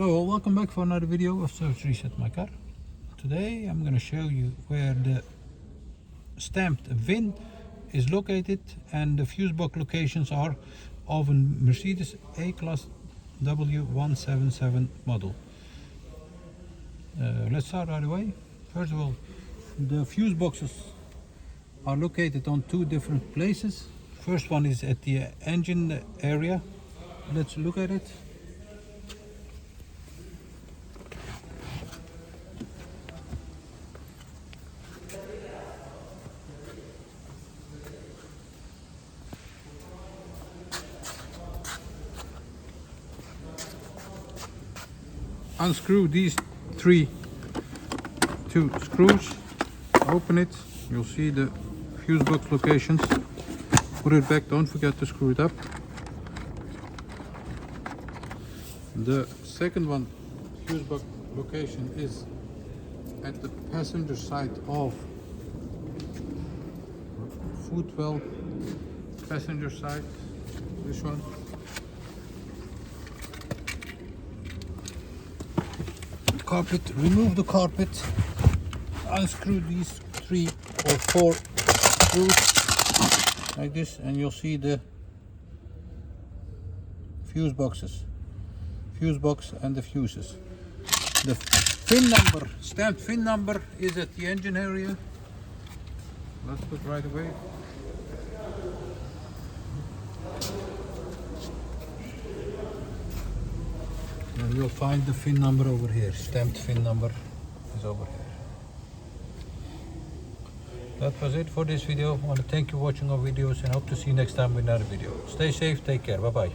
Hello, welcome back for another video of Service Reset My Car. Today I'm going to show you where the stamped VIN is located and the fuse box locations are of a Mercedes A Class W177 model. Let's start right away. First of all, the fuse boxes are located on two different places. First one is at the engine area. Let's look at it. Unscrew these two screws, open it, you'll see the fuse box locations. Put it back, don't forget to screw it up. The second one, fuse box location, is at the passenger side of footwell, passenger side, this one. Carpet, remove the carpet, unscrew these 3 or 4 screws like this, and you'll see the fuse boxes, fuse box and the fuses. The VIN number, stamped VIN number, is at the engine area. Let's put right away. And you'll find the VIN number over here. Stamped VIN number is over here. That was it for this video. I want to thank you for watching our videos and hope to see you next time with another video. Stay safe, take care, bye bye.